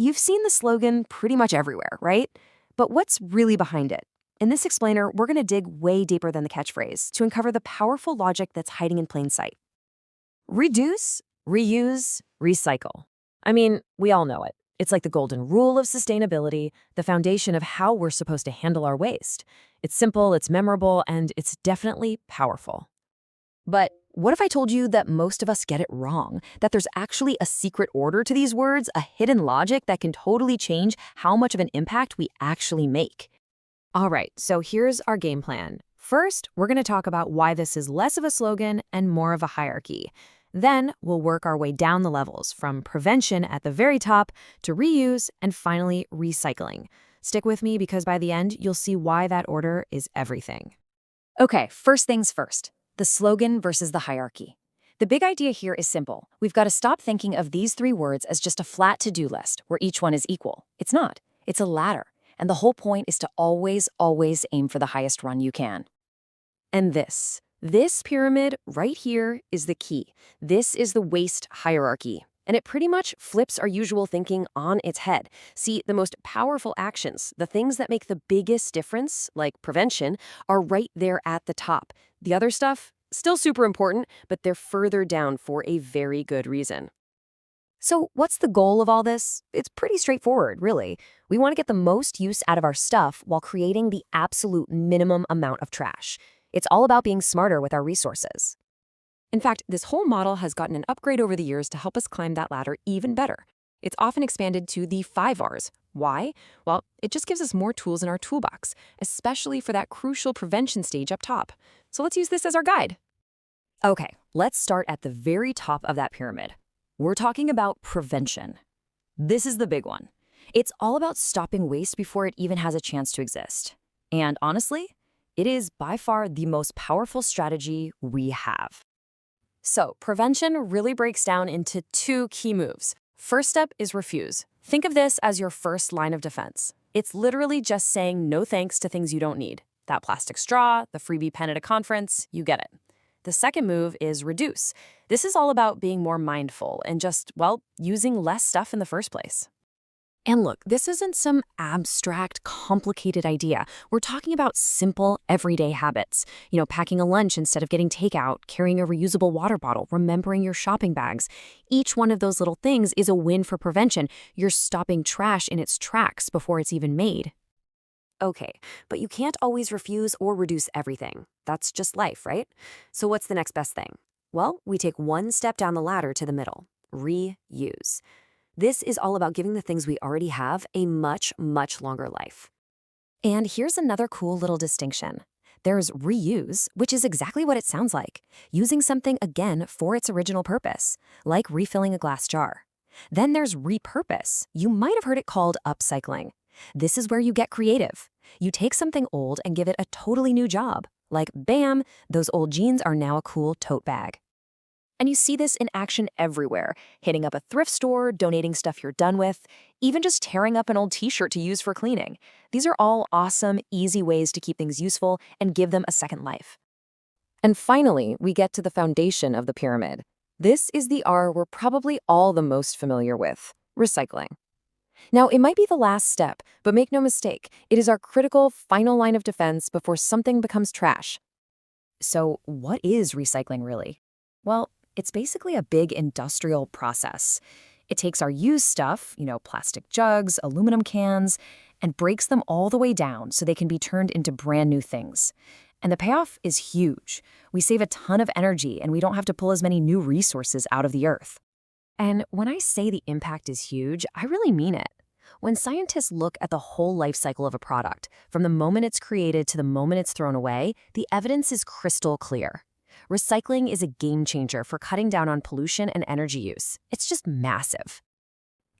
You've seen the slogan pretty much everywhere, right? But what's really behind it? In this explainer, we're going to dig way deeper than the catchphrase to uncover the powerful logic that's hiding in plain sight. Reduce, reuse, recycle. I mean, we all know it. It's like the golden rule of sustainability, the foundation of how we're supposed to handle our waste. It's simple, it's memorable, and it's definitely powerful. But what if I told you that most of us get it wrong? That there's actually a secret order to these words, a hidden logic that can totally change how much of an impact we actually make? All right, so here's our game plan. First, we're going to talk about why this is less of a slogan and more of a hierarchy. Then we'll work our way down the levels, from prevention at the very top to reuse and finally recycling. Stick with me because by the end, you'll see why that order is everything. Okay, first things first. The slogan versus the hierarchy. The big idea here is simple. We've got to stop thinking of these three words as just a flat to-do list where each one is equal. It's not. It's a ladder. And the whole point is to always aim for the highest run you can. And this pyramid right here is the key. This is the waste hierarchy. And it pretty much flips our usual thinking on its head. See, the most powerful actions, the things that make the biggest difference, like prevention, are right there at the top. The other stuff, still super important, but they're further down for a very good reason. So what's the goal of all this? It's pretty straightforward, really. We want to get the most use out of our stuff while creating the absolute minimum amount of trash. It's all about being smarter with our resources. In fact, this whole model has gotten an upgrade over the years to help us climb that ladder even better. It's often expanded to the 5 Rs. Why? Well, it just gives us more tools in our toolbox, especially for that crucial prevention stage up top. So let's use this as our guide. Okay, let's start at the very top of that pyramid. We're talking about prevention. This is the big one. It's all about stopping waste before it even has a chance to exist. And honestly, it is by far the most powerful strategy we have. So, prevention really breaks down into 2 key moves. First step is refuse. Think of this as your first line of defense. It's literally just saying no thanks to things you don't need. That plastic straw, the freebie pen at a conference, you get it. The second move is reduce. This is all about being more mindful and just, well, using less stuff in the first place. And look, this isn't some abstract, complicated idea. We're talking about simple, everyday habits. Packing a lunch instead of getting takeout, carrying a reusable water bottle, remembering your shopping bags. Each one of those little things is a win for prevention. You're stopping trash in its tracks before it's even made. Okay, but you can't always refuse or reduce everything. That's just life, right? So what's the next best thing? Well, we take one step down the ladder to the middle. Reuse. This is all about giving the things we already have a much longer life. And here's another cool little distinction. There's reuse, which is exactly what it sounds like, using something again for its original purpose, like refilling a glass jar. Then there's repurpose. You might have heard it called upcycling. This is where you get creative. You take something old and give it a totally new job. Like, bam, those old jeans are now a cool tote bag. And you see this in action everywhere, hitting up a thrift store, donating stuff you're done with, even just tearing up an old t-shirt to use for cleaning. These are all awesome, easy ways to keep things useful and give them a second life. And finally, we get to the foundation of the pyramid. This is the R we're probably all the most familiar with, recycling. Now, it might be the last step, but make no mistake, it is our critical final line of defense before something becomes trash. So what is recycling really? Well, it's basically a big industrial process. It takes our used stuff, plastic jugs, aluminum cans, and breaks them all the way down so they can be turned into brand new things. And the payoff is huge. We save a ton of energy and we don't have to pull as many new resources out of the earth. And when I say the impact is huge, I really mean it. When scientists look at the whole life cycle of a product, from the moment it's created to the moment it's thrown away, the evidence is crystal clear. Recycling is a game changer for cutting down on pollution and energy use. It's just massive.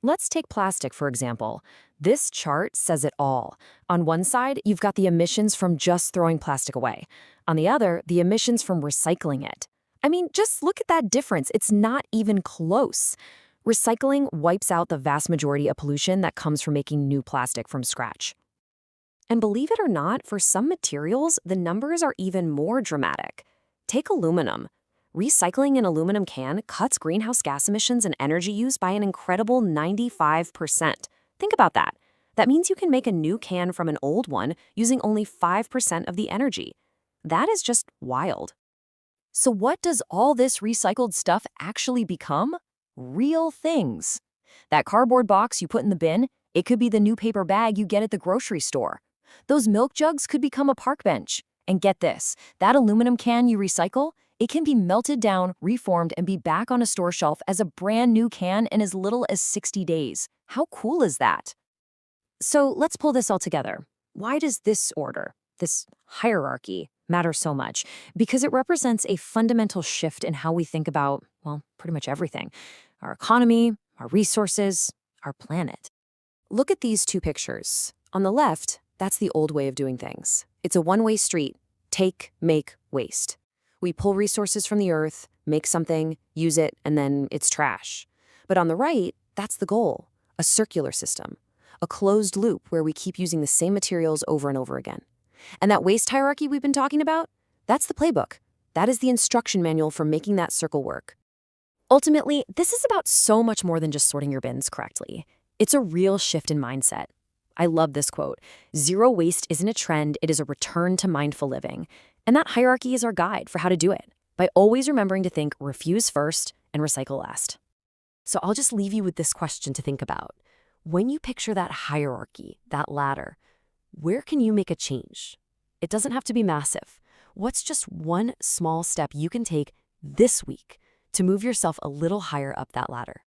Let's take plastic, for example. This chart says it all. On one side, you've got the emissions from just throwing plastic away. On the other, the emissions from recycling it. I mean, just look at that difference. It's not even close. Recycling wipes out the vast majority of pollution that comes from making new plastic from scratch. And believe it or not, for some materials, the numbers are even more dramatic. Take aluminum. Recycling an aluminum can cuts greenhouse gas emissions and energy use by an incredible 95%. Think about that. That means you can make a new can from an old one using only 5% of the energy. That is just wild. So what does all this recycled stuff actually become? Real things. That cardboard box you put in the bin, it could be the new paper bag you get at the grocery store. Those milk jugs could become a park bench. And get this, that aluminum can you recycle, it can be melted down, reformed, and be back on a store shelf as a brand new can in as little as 60 days. How cool is that? So let's pull this all together. Why does this order, this hierarchy, matter so much? Because it represents a fundamental shift in how we think about, well, pretty much everything. Our economy, our resources, our planet. Look at these two pictures. On the left, that's the old way of doing things. It's a one-way street. Take, make, waste. We pull resources from the earth, make something, use it, and then it's trash. But on the right, that's the goal. A circular system. A closed loop where we keep using the same materials over and over again. And that waste hierarchy we've been talking about, that's the playbook. That is the instruction manual for making that circle work. Ultimately, this is about so much more than just sorting your bins correctly. It's a real shift in mindset. I love this quote. Zero waste isn't a trend, it is a return to mindful living. And that hierarchy is our guide for how to do it, by always remembering to think refuse first and recycle last. So I'll just leave you with this question to think about. When you picture that hierarchy, that ladder, where can you make a change? It doesn't have to be massive. What's just one small step you can take this week to move yourself a little higher up that ladder?